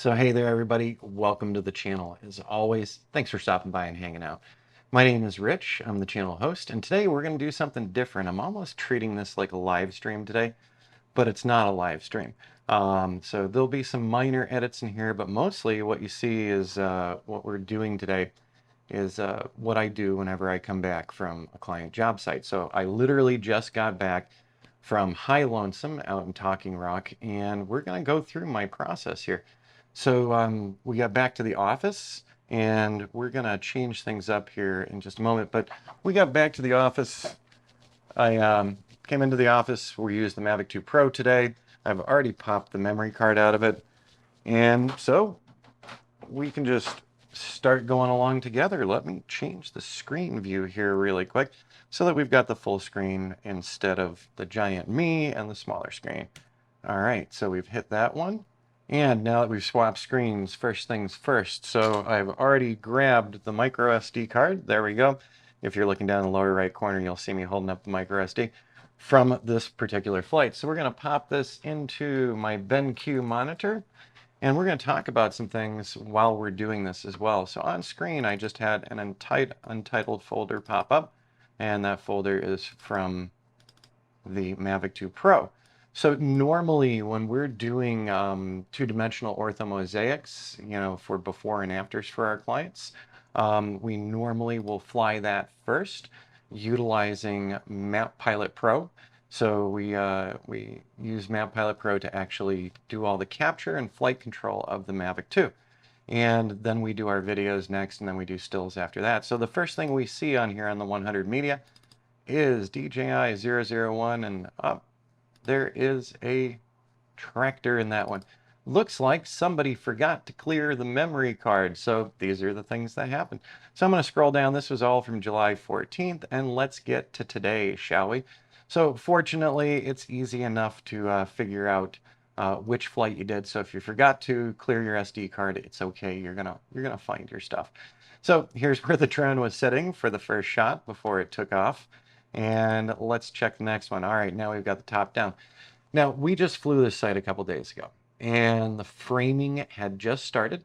So hey there everybody, welcome to the channel. As always, thanks for stopping by and hanging out. My name is Rich, I'm the channel host, and today we're going to do something different. I'm almost treating this like a live stream today, but it's not a live stream. So there'll be some minor edits in here, but mostly what you see is what we're doing today is what I do whenever I come back from a client job site. So I literally just got back from High Lonesome out in Talking Rock, and we're going to go through my process here. So we got back to the office, and we're going to change things up here in just a moment. But we got back to the office. I came into the office. We used the Mavic 2 Pro today. I've already popped the memory card out of it. And so we can just start going along together. Let me change the screen view here really quick so that we've got the full screen instead of the giant me and the smaller screen. All right, so we've hit that one. And now that we've swapped screens, first things first. So I've already grabbed the micro SD card. There we go. If you're looking down in the lower right corner, you'll see me holding up the micro SD from this particular flight. So we're going to pop this into my BenQ monitor. And we're going to talk about some things while we're doing this as well. So on screen, I just had an untitled folder pop up, and that folder is from the Mavic 2 Pro. So normally when we're doing two-dimensional ortho mosaics, for before and afters for our clients, we normally will fly that first utilizing Map Pilot Pro. So we use Map Pilot Pro to actually do all the capture and flight control of the Mavic 2. And then we do our videos next, and then we do stills after that. So the first thing we see on here on the 100 media is DJI 001, and up there is a tractor in that one. Looks like somebody forgot to clear the memory card. So these are the things that happen. So I'm going to scroll down. This was all from July 14th, and let's get to today, shall we? So fortunately, it's easy enough to figure out which flight you did. So if you forgot to clear your SD card, it's okay. You're gonna find your stuff. So here's where the drone was sitting for the first shot before it took off. And let's check the next one. All right, now we've got the top down. Now, we just flew this site a couple days ago, and the framing had just started.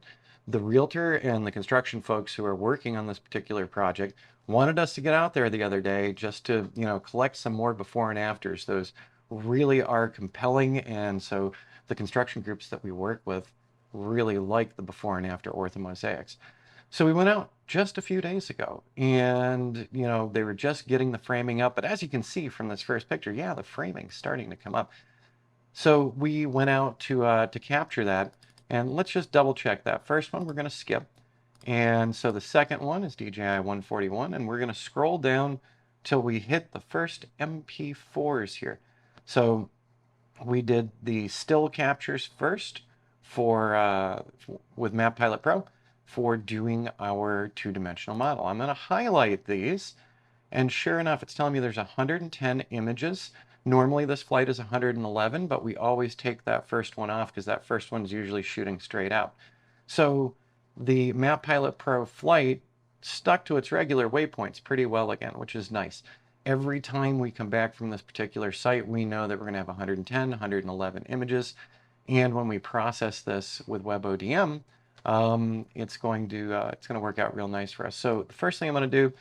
The realtor and the construction folks who are working on this particular project wanted us to get out there the other day just to, collect some more before and afters. Those really are compelling, and so the construction groups that we work with really like the before and after ortho mosaics. So we went out just a few days ago, and they were just getting the framing up. But as you can see from this first picture, yeah, the framing's starting to come up. So we went out to capture that, and let's just double check that. First one we're going to skip, and so the second one is DJI 141, and we're going to scroll down till we hit the first MP4s here. So we did the still captures first for with Map Pilot Pro for doing our two-dimensional model. I'm going to highlight these, and sure enough, it's telling me there's 110 images. Normally this flight is 111, but we always take that first one off because that first one's usually shooting straight out. So the Map Pilot Pro flight stuck to its regular waypoints pretty well again, which is nice. Every time we come back from this particular site, we know that we're going to have 110, 111 images. And when we process this with WebODM, it's going to work out real nice for us. So the first thing I'm going to do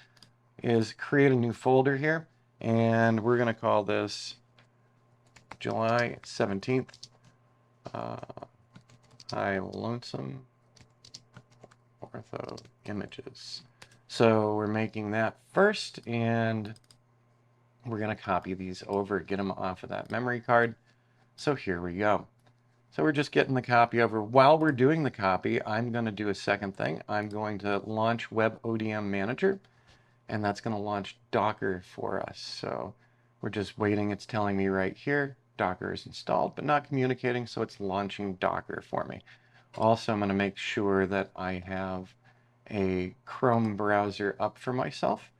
is create a new folder here, and we're going to call this July 17th High Lonesome Ortho Images. So we're making that first, and we're going to copy these over, get them off of that memory card. So here we go. So we're just getting the copy over. While we're doing the copy, I'm going to do a second thing. I'm going to launch WebODM Manager, and that's going to launch Docker for us. So we're just waiting. It's telling me right here, Docker is installed, but not communicating, so it's launching Docker for me. Also, I'm going to make sure that I have a Chrome browser up for myself.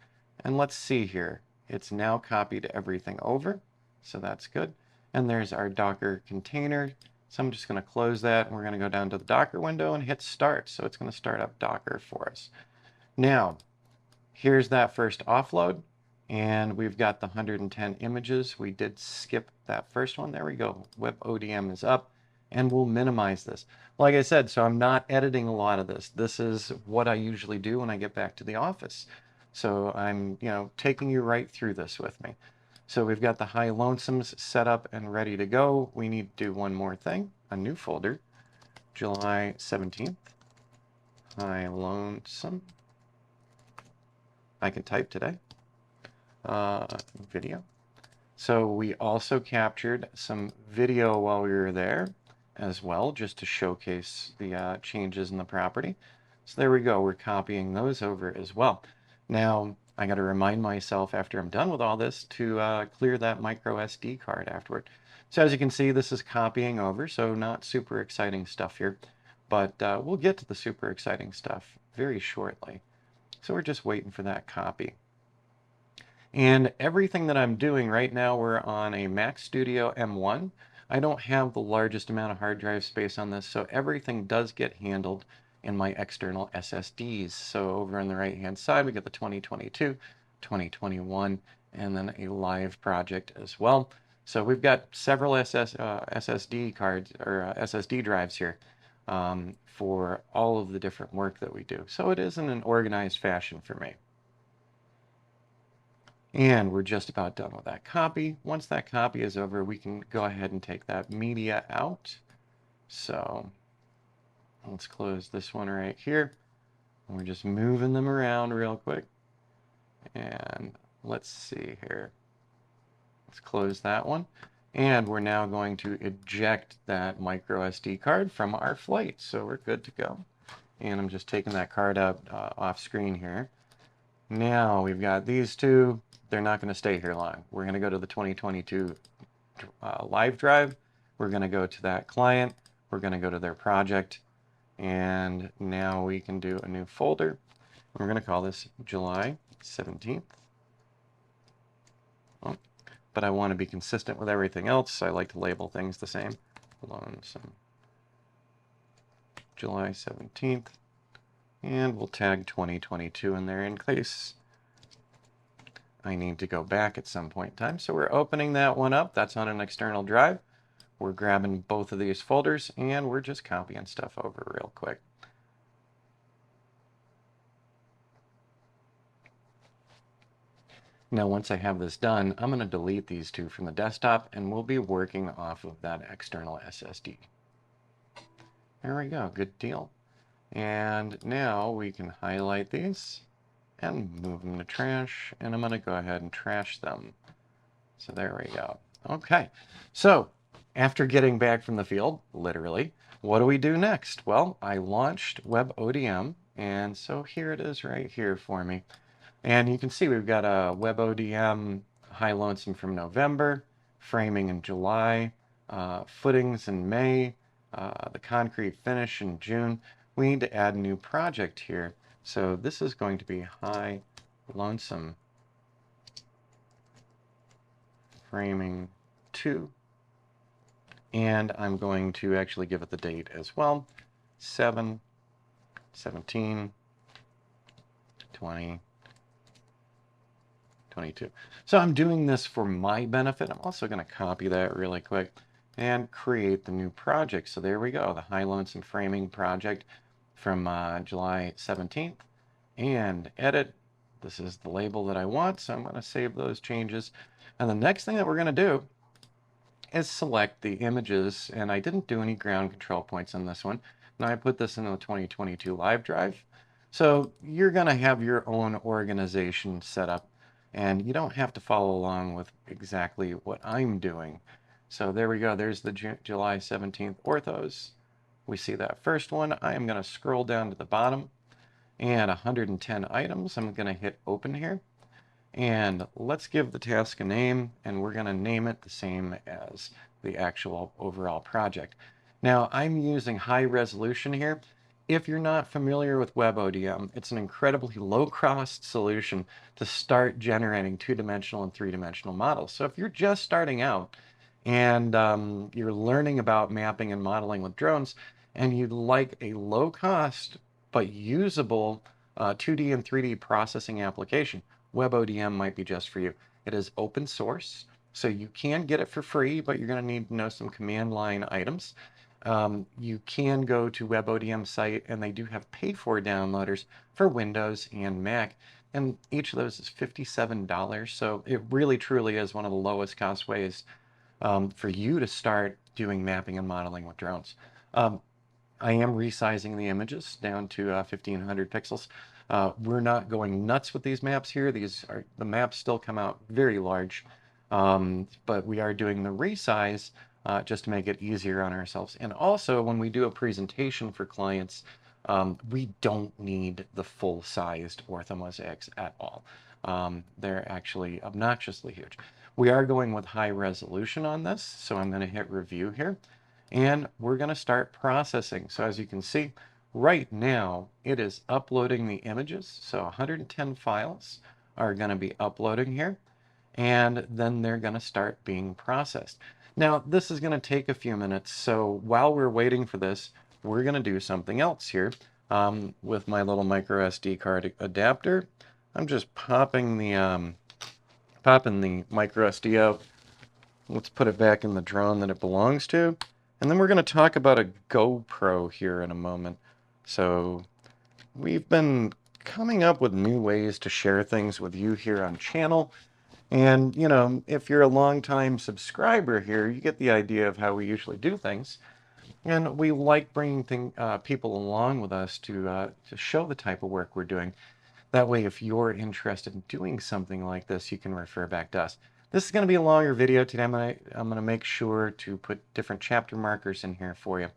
And let's see here. It's now copied everything over, so that's good. And there's our Docker container. So I'm just going to close that, and we're going to go down to the Docker window and hit start. So it's going to start up Docker for us. Now, here's that first offload, and we've got the 110 images. We did skip that first one. There we go. WebODM is up, and we'll minimize this. Like I said, so I'm not editing a lot of this. This is what I usually do when I get back to the office. So I'm, taking you right through this with me. So we've got the high lonesomes set up and ready to go. We need to do one more thing, a new folder, July 17th, high lonesome. I can type today, video. So we also captured some video while we were there as well, just to showcase the changes in the property. So there we go, we're copying those over as well. Now, I got to remind myself after I'm done with all this to clear that micro SD card afterward. So as you can see, this is copying over, so not super exciting stuff here, but we'll get to the super exciting stuff very shortly. So we're just waiting for that copy. And everything that I'm doing right now, we're on a Mac Studio M1. I don't have the largest amount of hard drive space on this, so everything does get handled in my external SSDs. So over on the right-hand side, we get the 2022, 2021, and then a live project as well. So we've got several SSD cards or SSD drives here for all of the different work that we do. So it is in an organized fashion for me. And we're just about done with that copy. Once that copy is over, we can go ahead and take that media out. So let's close this one right here. We're just moving them around real quick. And let's see here. Let's close that one. And we're now going to eject that micro SD card from our flight. So we're good to go. And I'm just taking that card out off screen here. Now we've got these two. They're not going to stay here long. We're going to go to the 2022 live drive. We're going to go to that client. We're going to go to their project. And now we can do a new folder. We're going to call this July 17th. Oh, but I want to be consistent with everything else. I like to label things the same. Lonesome July 17th. And we'll tag 2022 in there in case I need to go back at some point in time. So we're opening that one up. That's on an external drive. We're grabbing both of these folders and we're just copying stuff over real quick. Now, once I have this done, I'm going to delete these two from the desktop and we'll be working off of that external SSD. There we go. Good deal. And now we can highlight these and move them to trash, and I'm going to go ahead and trash them. So there we go. Okay, so after getting back from the field, literally, what do we do next? Well, I launched WebODM, and so here it is right here for me. And you can see we've got a WebODM high lonesome from November, framing in July, footings in May, the concrete finish in June. We need to add a new project here. So this is going to be high lonesome framing 2. And I'm going to actually give it the date as well. 7, 17, 20, 22. So I'm doing this for my benefit. I'm also going to copy that really quick and create the new project. So there we go, the high lonesome framing project from July 17th, and edit. This is the label that I want, so I'm going to save those changes. And the next thing that we're going to do is select the images, and I didn't do any ground control points on this one. Now I put this into the 2022 live drive. So you're going to have your own organization set up, and you don't have to follow along with exactly what I'm doing. So there we go. There's the July 17th orthos. We see that first one. I am going to scroll down to the bottom and 110 items. I'm going to hit open here. And let's give the task a name, and we're going to name it the same as the actual overall project. Now, I'm using high resolution here. If you're not familiar with WebODM, it's an incredibly low-cost solution to start generating 2-dimensional and 3-dimensional models. So if you're just starting out and you're learning about mapping and modeling with drones, and you'd like a low-cost but usable 2D and 3D processing application, WebODM might be just for you. It is open source, so you can get it for free, but you're going to need to know some command line items. You can go to WebODM site, and they do have pay-for downloaders for Windows and Mac, and each of those is $57. So it really truly is one of the lowest cost ways for you to start doing mapping and modeling with drones. I am resizing the images down to 1500 pixels. We're not going nuts with these maps here. The maps still come out very large, but we are doing the resize just to make it easier on ourselves. And also, when we do a presentation for clients, we don't need the full-sized ortho mosaics at all. They're actually obnoxiously huge. We are going with high resolution on this, so I'm going to hit review here. And we're going to start processing. So as you can see, right now it is uploading the images. So 110 files are going to be uploading here, and then they're going to start being processed. Now, this is going to take a few minutes. So while we're waiting for this, we're going to do something else here with my little micro SD card adapter. I'm just popping the micro SD out. Let's put it back in the drone that it belongs to. And then we're going to talk about a GoPro here in a moment. So we've been coming up with new ways to share things with you here on channel. And, you know, if you're a longtime subscriber here, you get the idea of how we usually do things. And we like bringing people along with us to show the type of work we're doing. That way, if you're interested in doing something like this, you can refer back to us. This is going to be a longer video today. I'm going to make sure to put different chapter markers in here for you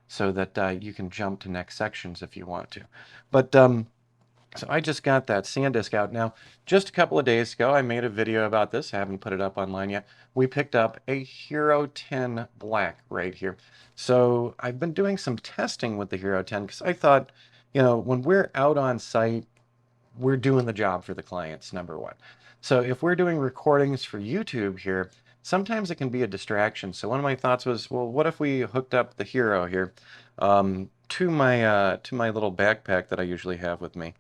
so that you can jump to next sections if you want to. But so I just got that SanDisk out. Now, just a couple of days ago, I made a video about this. I haven't put it up online yet. We picked up a Hero 10 Black right here. So I've been doing some testing with the Hero 10 because I thought, you know, when we're out on site, we're doing the job for the clients, number one. So if we're doing recordings for YouTube here, sometimes it can be a distraction. So one of my thoughts was, well, what if we hooked up the Hero here to my little backpack that I usually have with me,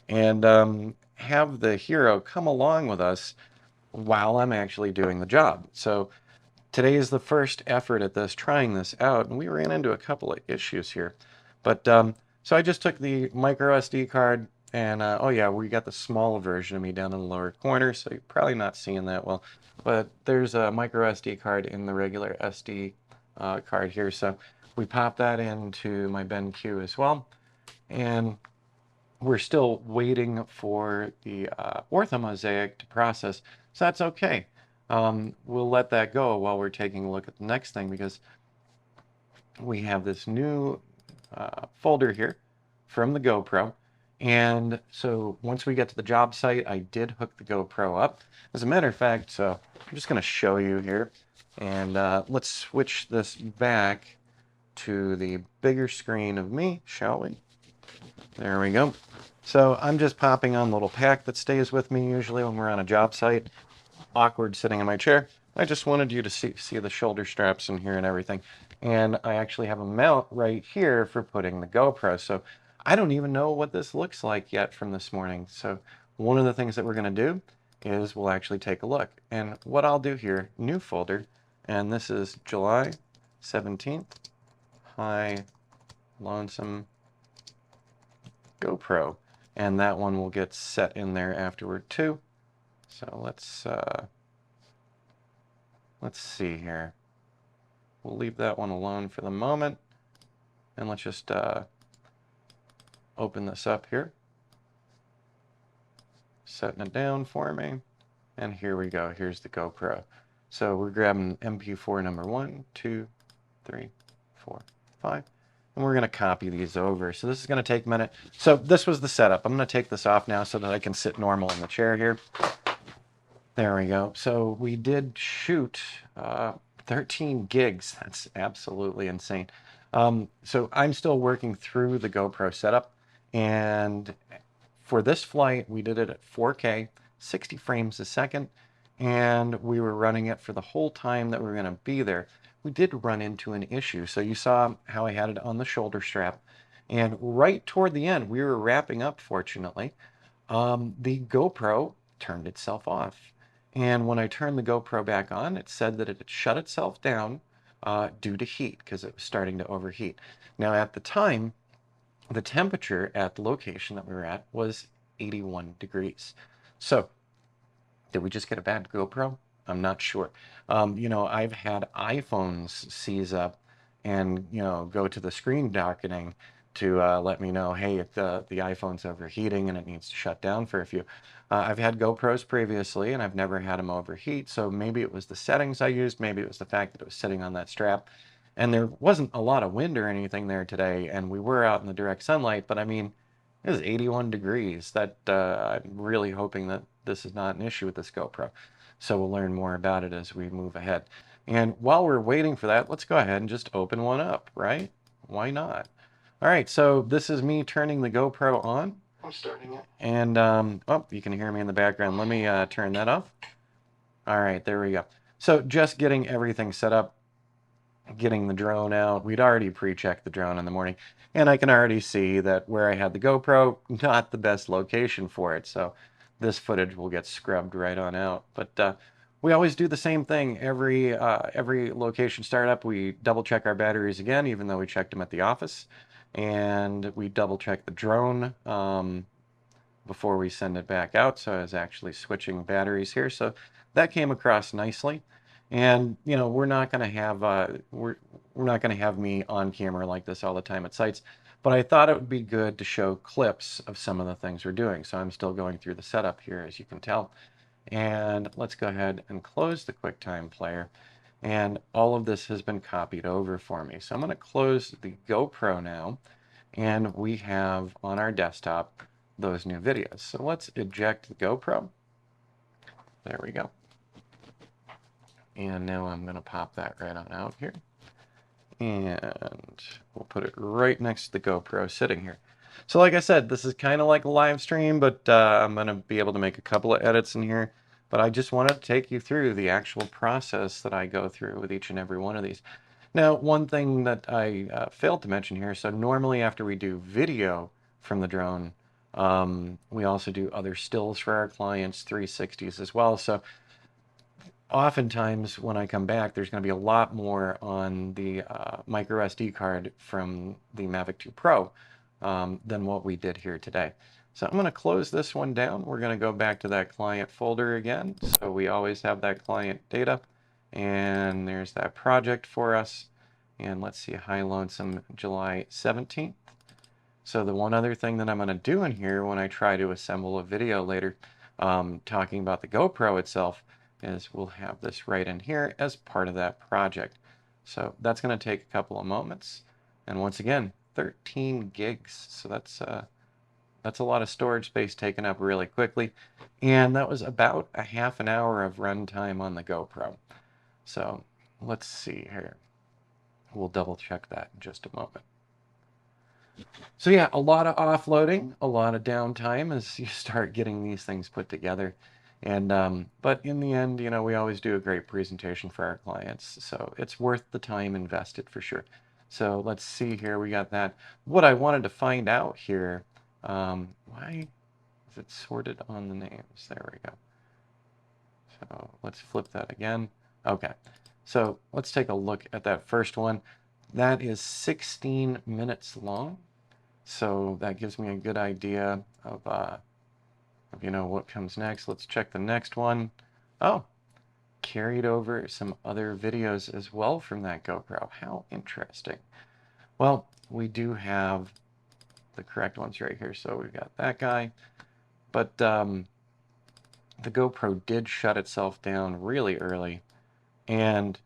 and have the Hero come along with us while I'm actually doing the job. So today is the first effort at this, trying this out, and we ran into a couple of issues here. But so I just took the micro SD card, and oh yeah, we got the small version of me down in the lower corner, so you're probably not seeing that well. But there's a micro SD card in the regular SD card here, so we pop that into my BenQ as well. And we're still waiting for the ortho mosaic to process, so that's okay. We'll let that go while we're taking a look at the next thing, because we have this new folder here from the GoPro. And so once we get to the job site, I did hook the GoPro up. As a matter of fact, so I'm just going to show you here. And let's switch this back to the bigger screen of me, shall we? There we go. So I'm just popping on the little pack that stays with me usually when we're on a job site. Awkward sitting in my chair. I just wanted you to see the shoulder straps in here and everything. And I actually have a mount right here for putting the GoPro. So I don't even know what this looks like yet from this morning. So one of the things that we're going to do is we'll actually take a look. And what I'll do here, new folder, and this is July 17th, Hi Lonesome GoPro. And that one will get set in there afterward too. So let's see here. We'll leave that one alone for the moment. And let's just open this up here. Setting it down for me. And here we go. Here's the GoPro. So we're grabbing MP4 number 1, 2, 3, 4, 5. And we're going to copy these over. So this is going to take a minute. So this was the setup. I'm going to take this off now so that I can sit normal in the chair here. There we go. So we did shoot 13 gigs. That's absolutely insane. So I'm still working through the GoPro setup. And for this flight, we did it at 4K, 60 frames a second. And we were running it for the whole time that we were going to be there. We did run into an issue. So you saw how I had it on the shoulder strap. And right toward the end, we were wrapping up, fortunately. The GoPro turned itself off. And when I turned the GoPro back on, it said that it had shut itself down due to heat because it was starting to overheat. Now at the time, the temperature at the location that we were at was 81 degrees. So did we just get a bad GoPro? I'm not sure. I've had iPhones seize up and, go to the screen darkening to let me know, hey, the iPhone's overheating and it needs to shut down for a few. I've had GoPros previously and I've never had them overheat. So maybe it was the settings I used. Maybe it was the fact that it was sitting on that strap. And there wasn't a lot of wind or anything there today. And we were out in the direct sunlight. But I mean, it was 81 degrees. That I'm really hoping that this is not an issue with this GoPro. So we'll learn more about it as we move ahead. And while we're waiting for that, let's go ahead and just open one up, right? Why not? All right, so this is me turning the GoPro on. I'm starting it. And, oh, you can hear me in the background. Let me turn that off. All right, there we go. So just getting everything set up, getting the drone out. We'd already pre-checked the drone in the morning, and I can already see that where I had the GoPro, not the best location for it. So this footage will get scrubbed right on out. But we always do the same thing. Every location startup, we double check our batteries again, even though we checked them at the office. And we double check the drone before we send it back out. So I was actually switching batteries here. So that came across nicely. And we're not going to have we're not going to have me on camera like this all the time at sites, but I thought it would be good to show clips of some of the things we're doing. So I'm still going through the setup here, as you can tell. And let's go ahead and close the QuickTime player. And all of this has been copied over for me. So I'm going to close the GoPro now, and we have on our desktop those new videos. So let's eject the GoPro. There we go. And now I'm going to pop that right on out here. And we'll put it right next to the GoPro sitting here. So like I said, this is kind of like a live stream, but I'm going to be able to make a couple of edits in here. But I just wanted to take you through the actual process that I go through with each and every one of these. Now, one thing that I failed to mention here, so normally after we do video from the drone, we also do other stills for our clients, 360s as well. So oftentimes when I come back, there's going to be a lot more on the micro SD card from the Mavic 2 Pro than what we did here today. So I'm going to close this one down. We're going to go back to that client folder again. So we always have that client data. And there's that project for us. And let's see, High Lonesome, July 17th. So the one other thing that I'm going to do in here when I try to assemble a video later talking about the GoPro itself is we'll have this right in here as part of that project. So that's going to take a couple of moments. And once again, 13 gigs. So that's a lot of storage space taken up really quickly. And that was about a half an hour of runtime on the GoPro. So let's see here. We'll double check that in just a moment. So yeah, a lot of offloading, a lot of downtime as you start getting these things put together. And but in the end, we always do a great presentation for our clients. So it's worth the time invested for sure. So let's see here. We got that. What I wanted to find out here, why is it sorted on the names? There we go. So let's flip that again. Okay. So let's take a look at that first one. That is 16 minutes long. So that gives me a good idea of what comes next. Let's check the next one. Oh, carried over some other videos as well from that GoPro. How interesting. Well, we do have the correct ones right here. So we've got that guy. But the GoPro did shut itself down really early. And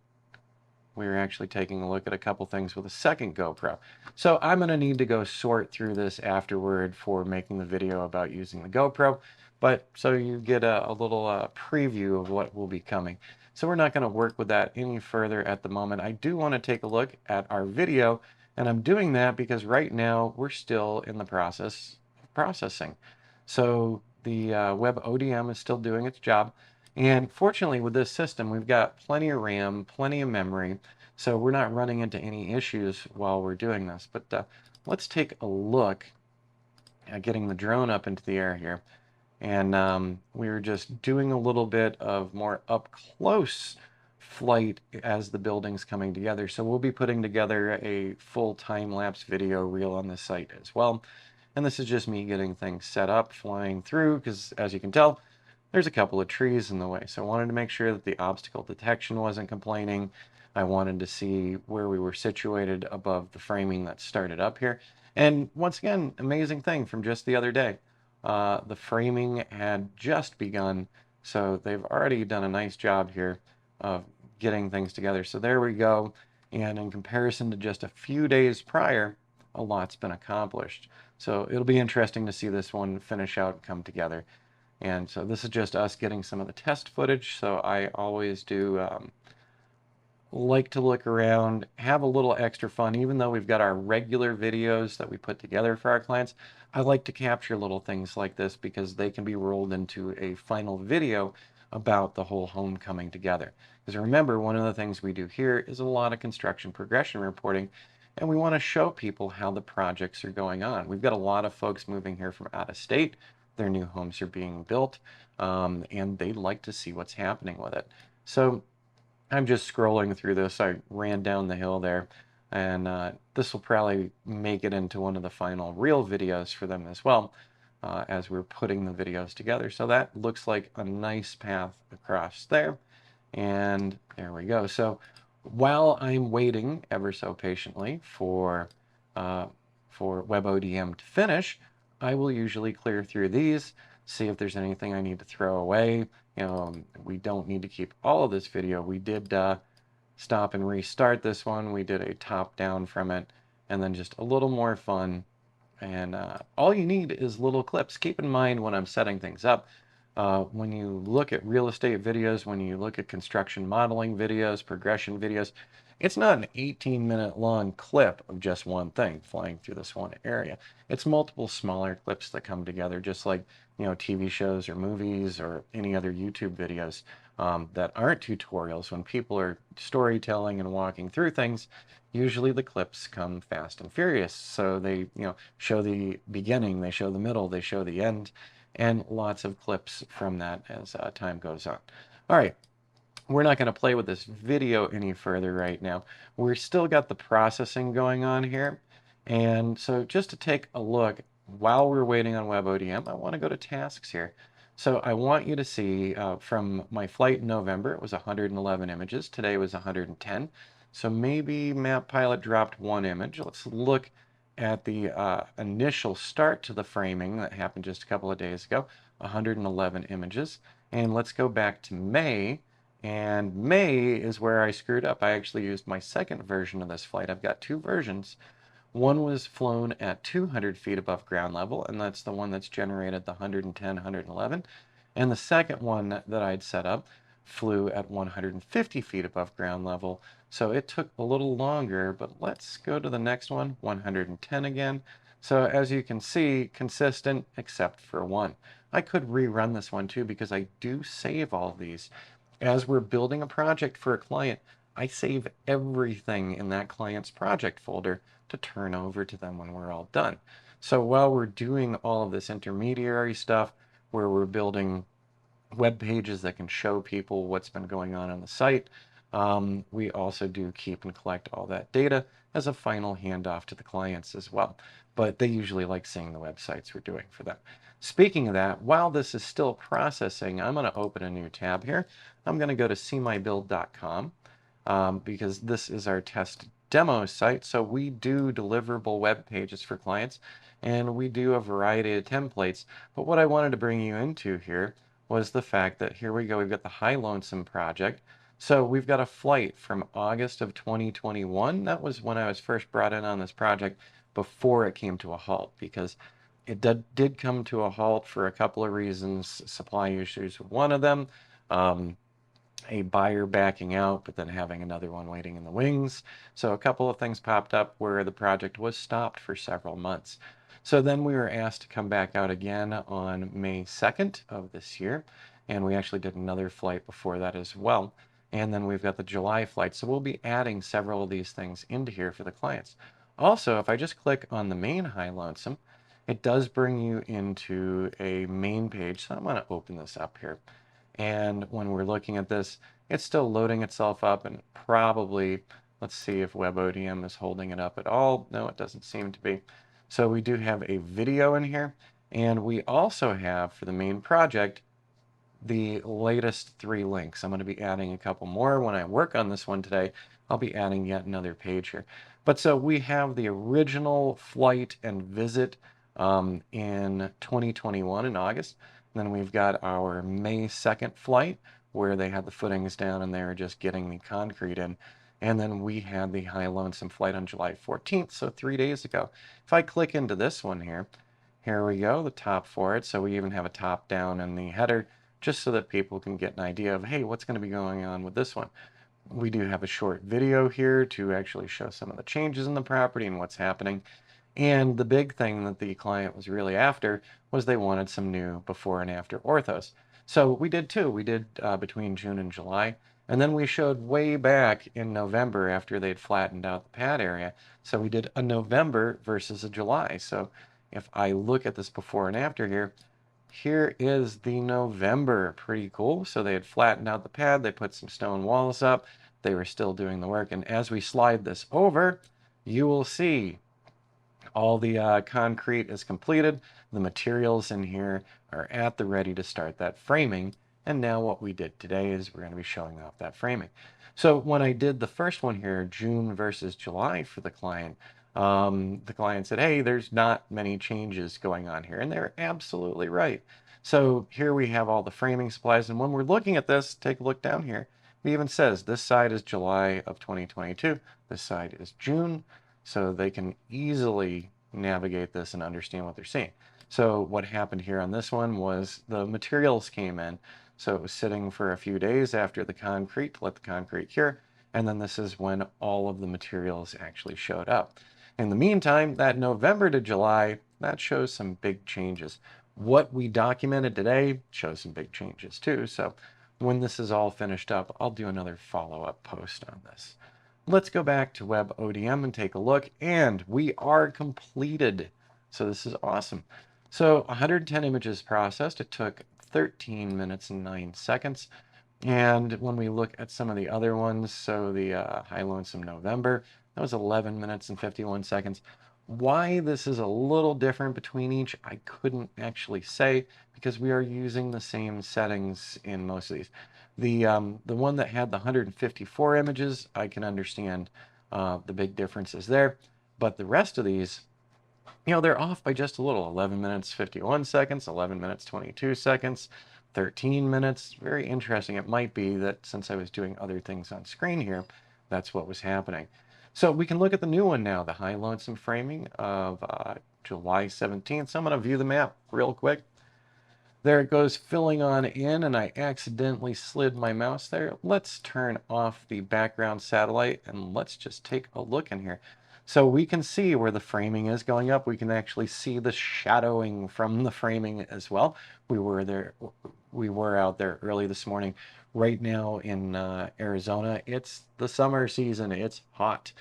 we were actually taking a look at a couple things with a second GoPro. So I'm going to need to go sort through this afterward for making the video about using the GoPro. But so you get a little preview of what will be coming. So we're not going to work with that any further at the moment. I do want to take a look at our video, and I'm doing that because right now we're still in the process of processing. So the WebODM is still doing its job. And fortunately with this system, we've got plenty of RAM, plenty of memory, so we're not running into any issues while we're doing this. But let's take a look at getting the drone up into the air here. And we were just doing a little bit of more up close flight as the building's coming together. So we'll be putting together a full time-lapse video reel on the site as well. And this is just me getting things set up, flying through, because as you can tell, there's a couple of trees in the way. So I wanted to make sure that the obstacle detection wasn't complaining. I wanted to see where we were situated above the framing that started up here. And once again, amazing thing from just the other day. The framing had just begun, so they've already done a nice job here of getting things together. So there we go. And in comparison to just a few days prior, a lot's been accomplished. So it'll be interesting to see this one finish out and come together. And so this is just us getting some of the test footage. So I always do like to look around, have a little extra fun, even though we've got our regular videos that we put together for our clients. I like to capture little things like this because they can be rolled into a final video about the whole home coming together. Because remember, one of the things we do here is a lot of construction progression reporting, and we want to show people how the projects are going on. We've got a lot of folks moving here from out of state. Their new homes are being built, and they'd like to see what's happening with it. So I'm just scrolling through this. I ran down the hill there, and this will probably make it into one of the final real videos for them as well, as we're putting the videos together. So that looks like a nice path across there, and there we go. So while I'm waiting ever so patiently for WebODM to finish, I will usually clear through these, see if there's anything I need to throw away. We don't need to keep all of this video. We did stop and restart this one. We did a top down from it, and then just a little more fun. And all you need is little clips. Keep in mind when I'm setting things up, when you look at real estate videos, when you look at construction modeling videos, progression videos, it's not an 18-minute long clip of just one thing flying through this one area. It's multiple smaller clips that come together, just like TV shows or movies or any other YouTube videos that aren't tutorials. When people are storytelling and walking through things, usually the clips come fast and furious. So they show the beginning, they show the middle, they show the end, and lots of clips from that as time goes on. All right. We're not going to play with this video any further right now. We're still got the processing going on here. And so just to take a look, while we're waiting on WebODM, I want to go to tasks here. So I want you to see from my flight in November, it was 111 images. Today was 110. So maybe Map Pilot dropped one image. Let's look at the initial start to the framing that happened just a couple of days ago, 111 images. And let's go back to May. And May is where I screwed up. I actually used my second version of this flight. I've got two versions. One was flown at 200 feet above ground level, and that's the one that's generated the 110, 111. And the second one that I'd set up flew at 150 feet above ground level. So it took a little longer, but let's go to the next one, 110 again. So as you can see, consistent except for one. I could rerun this one too because I do save all of these. As we're building a project for a client, I save everything in that client's project folder to turn over to them when we're all done. So while we're doing all of this intermediary stuff, where we're building web pages that can show people what's been going on the site, we also do keep and collect all that data as a final handoff to the clients as well. But they usually like seeing the websites we're doing for them. Speaking of that, while this is still processing, I'm going to open a new tab here. I'm going to go to SeeMyBuild.com because this is our test demo site. So we do deliverable web pages for clients, and we do a variety of templates. But what I wanted to bring you into here was the fact that here we go, we've got the High Lonesome project. So we've got a flight from August of 2021. That was when I was first brought in on this project before it came to a halt, because it did come to a halt for a couple of reasons. Supply issues, one of them, a buyer backing out, but then having another one waiting in the wings. So a couple of things popped up where the project was stopped for several months. So then we were asked to come back out again on May 2nd of this year. And we actually did another flight before that as well. And then we've got the July flight. So we'll be adding several of these things into here for the clients. Also, if I just click on the main High Lonesome, it does bring you into a main page. So I'm going to open this up here. And when we're looking at this, it's still loading itself up, and probably, let's see if WebODM is holding it up at all. No, it doesn't seem to be. So we do have a video in here, and we also have, for the main project, the latest 3 links. I'm going to be adding a couple more when I work on this one today. I'll be adding yet another page here. But so we have the original flight and visit in 2021 in August. And then we've got our May 2nd flight where they had the footings down and they were just getting the concrete in. And then we had the High Lonesome flight on July 14th, so 3 days ago. If I click into this one here, here we go, the top for it. So we even have a top down in the header, just so that people can get an idea of, hey, what's going to be going on with this one. We do have a short video here to actually show some of the changes in the property and what's happening. And the big thing that the client was really after was they wanted some new before and after orthos. So we did too. We did between June and July. And then we showed way back in November after they'd flattened out the pad area. So we did a November versus a July. So if I look at this before and after here, here is the November. Pretty cool. So they had flattened out the pad. They put some stone walls up. They were still doing the work. And as we slide this over, you will see all the concrete is completed. The materials in here are at the ready to start that framing. And now what we did today is we're going to be showing off that framing. So when I did the first one here, June versus July for the client said, hey, there's not many changes going on here. And they're absolutely right. So here we have all the framing supplies. And when we're looking at this, take a look down here. It even says this side is July of 2022. This side is June. So they can easily navigate this and understand what they're seeing. So what happened here on this one was the materials came in. So it was sitting for a few days after the concrete to let the concrete cure. And then this is when all of the materials actually showed up. In the meantime, that November to July, that shows some big changes. What we documented today shows some big changes too. So when this is all finished up, I'll do another follow-up post on this. Let's go back to WebODM and take a look, and we are completed. So this is awesome. So 110 images processed. It took 13 minutes and 9 seconds. And when we look at some of the other ones, so the High Lonesome November, that was 11 minutes and 51 seconds. Why this is a little different between each, I couldn't actually say, because we are using the same settings in most of these. The one that had the 154 images, I can understand the big differences there. But the rest of these, you know, they're off by just a little. 11 minutes, 51 seconds, 11 minutes, 22 seconds, 13 minutes. Very interesting. It might be that since I was doing other things on screen here, that's what was happening. So we can look at the new one now, the High Lonesome framing of July 17th. So I'm going to view the map real quick. There it goes filling on in, and I accidentally slid my mouse there. Let's turn off the background satellite and let's just take a look in here. So we can see where the framing is going up. We can actually see the shadowing from the framing as well. We were out there early this morning. Right now in Arizona, it's the summer season. It's hot.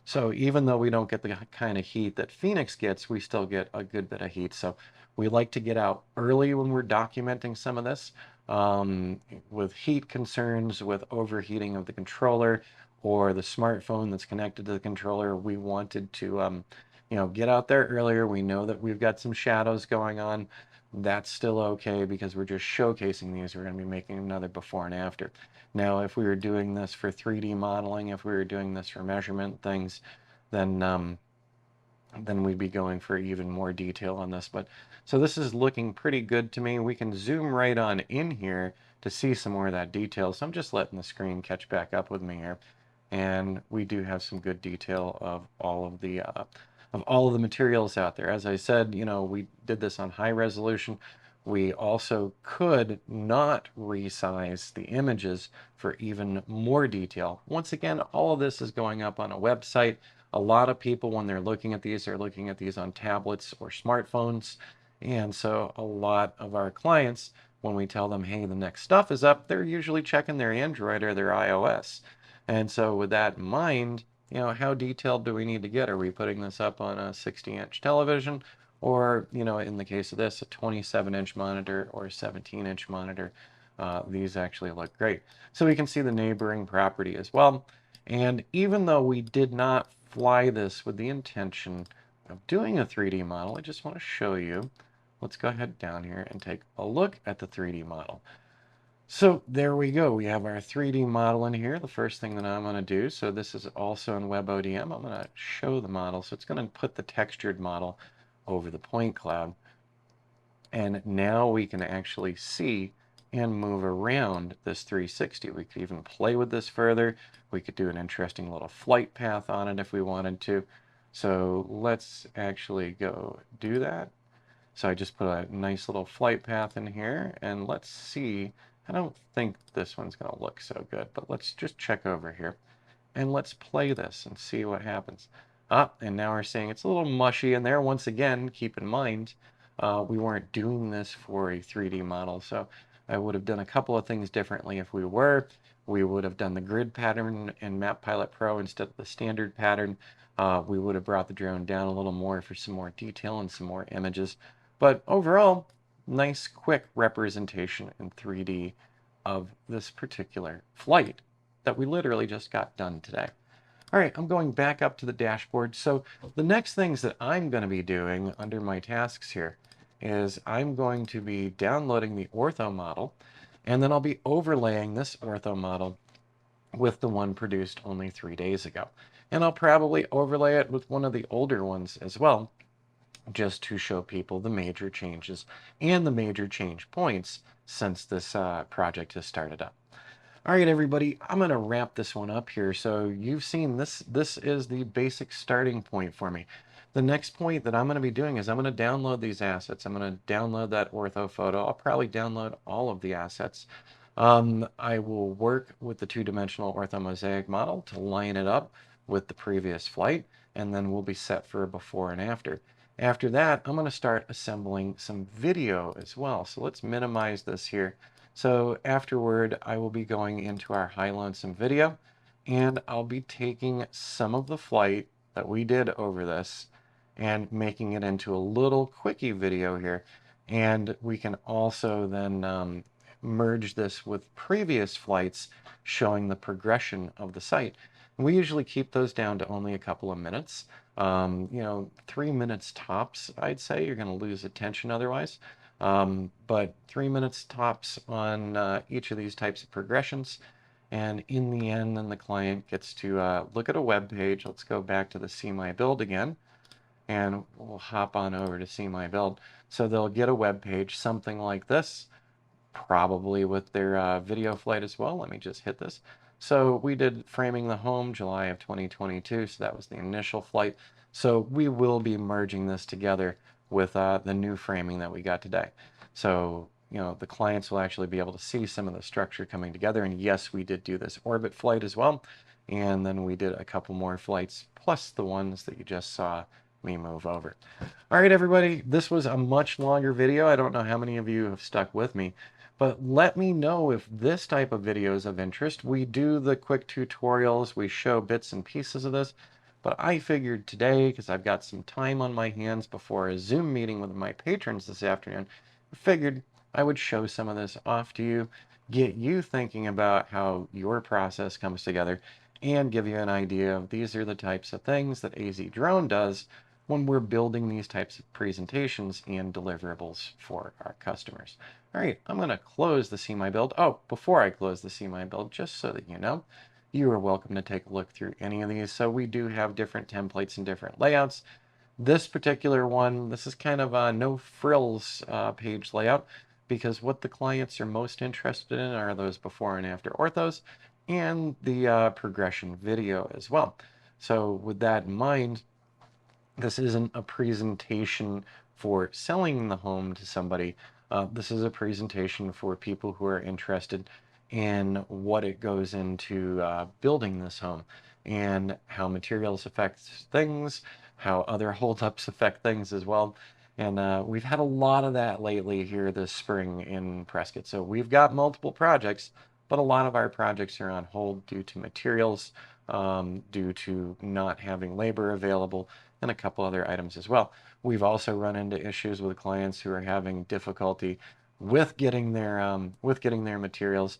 So even though we don't get the kind of heat that Phoenix gets, we still get a good bit of heat. So we like to get out early when we're documenting some of this. With heat concerns, with overheating of the controller or the smartphone that's connected to the controller, we wanted to get out there earlier. We know that we've got some shadows going on. That's still okay because we're just showcasing these. We're going to be making another before and after. Now, if we were doing this for 3D modeling, if we were doing this for measurement things, then we'd be going for even more detail on this. But so this is looking pretty good to me. We can zoom right on in here to see some more of that detail. So I'm just letting the screen catch back up with me here. And we do have some good detail of all of the materials out there. As I said, we did this on high resolution. We also could not resize the images for even more detail. Once again, all of this is going up on a website. A lot of people, when they're looking at these, are looking at these on tablets or smartphones. And so a lot of our clients, when we tell them, hey, the next stuff is up, they're usually checking their Android or their iOS. And so with that in mind, how detailed do we need to get? Are we putting this up on a 60-inch television? Or, in the case of this, a 27-inch monitor or a 17-inch monitor? these actually look great. So we can see the neighboring property as well. And even though we did not fly this with the intention of doing a 3D model, I just want to show you. Let's go ahead down here and take a look at the 3D model. So there we go. We have our 3D model in here. The first thing that I'm going to do, so this is also in WebODM. I'm going to show the model. So it's going to put the textured model over the point cloud. And now we can actually see and move around this 360. We could even play with this further. We could do an interesting little flight path on it if we wanted to. So let's actually go do that. So I just put a nice little flight path in here, and let's see. I don't think this one's going to look so good, but let's just check over here and let's play this and see what happens. And now we're seeing it's a little mushy in there. Once again, keep in mind, we weren't doing this for a 3D model, so I would have done a couple of things differently if we were. We would have done the grid pattern in Map Pilot Pro instead of the standard pattern. We would have brought the drone down a little more for some more detail and some more images. But overall, nice quick representation in 3D of this particular flight that we literally just got done today. All right, I'm going back up to the dashboard. So the next things that I'm going to be doing under my tasks here is I'm going to be downloading the Ortho model, and then I'll be overlaying this Ortho model with the one produced only 3 days ago. And I'll probably overlay it with one of the older ones as well, just to show people the major changes and the major change points since this project has started up. All right, everybody, I'm going to wrap this one up here. So you've seen this. This is the basic starting point for me. The next point that I'm going to be doing is I'm going to download these assets. I'm going to download that ortho photo. I'll probably download all of the assets. I will work with the two-dimensional ortho mosaic model to line it up with the previous flight, and then we'll be set for a before and after. After that, I'm going to start assembling some video as well. So let's minimize this here. So afterward, I will be going into our high lonesome video, and I'll be taking some of the flight that we did over this and making it into a little quickie video here. And we can also then merge this with previous flights showing the progression of the site. And we usually keep those down to only a couple of minutes. 3 minutes tops, I'd say. You're going to lose attention otherwise. But 3 minutes tops on each of these types of progressions. And in the end, then the client gets to look at a web page. Let's go back to the SeeMyBuild again, and we'll hop on over to SeeMyBuild. So they'll get a web page, something like this, probably with their video flight as well. Let me just hit this. So we did framing the home July of 2022. So that was the initial flight. So we will be merging this together with the new framing that we got today. So, the clients will actually be able to see some of the structure coming together. And yes, we did do this orbit flight as well. And then we did a couple more flights, plus the ones that you just saw me move over. All right, everybody, this was a much longer video. I don't know how many of you have stuck with me, but let me know if this type of video is of interest. We do the quick tutorials. We show bits and pieces of this. But I figured today, because I've got some time on my hands before a Zoom meeting with my patrons this afternoon, I figured I would show some of this off to you, get you thinking about how your process comes together, and give you an idea of these are the types of things that AZ Drone does when we're building these types of presentations and deliverables for our customers. All right, I'm going to close the SeeMyBuild. Oh, before I close the SeeMyBuild, just so that you know, you are welcome to take a look through any of these. So we do have different templates and different layouts. This particular one, this is kind of a no frills page layout, because what the clients are most interested in are those before and after orthos and the progression video as well. So with that in mind, this isn't a presentation for selling the home to somebody. This is a presentation for people who are interested in what it goes into building this home and how materials affect things, how other holdups affect things as well. And we've had a lot of that lately here this spring in Prescott. So we've got multiple projects, but a lot of our projects are on hold due to materials, due to not having labor available, and a couple other items as well. We've also run into issues with clients who are having difficulty with getting their materials,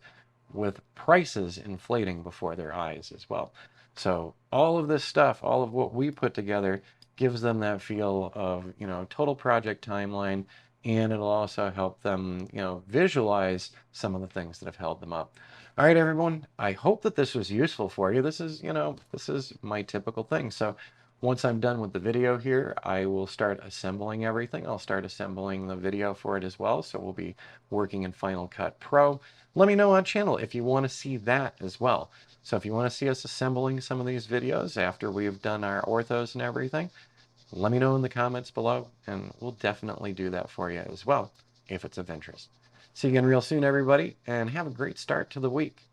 with prices inflating before their eyes as well. So all of this stuff, all of what we put together gives them that feel of, total project timeline, and it'll also help them, visualize some of the things that have held them up. All right, everyone, I hope that this was useful for you. This is my typical thing. So once I'm done with the video here, I will start assembling everything. I'll start assembling the video for it as well. So we'll be working in Final Cut Pro. Let me know on channel if you want to see that as well. So if you want to see us assembling some of these videos after we've done our orthos and everything, let me know in the comments below, and we'll definitely do that for you as well if it's of interest. See you again real soon, everybody, and have a great start to the week.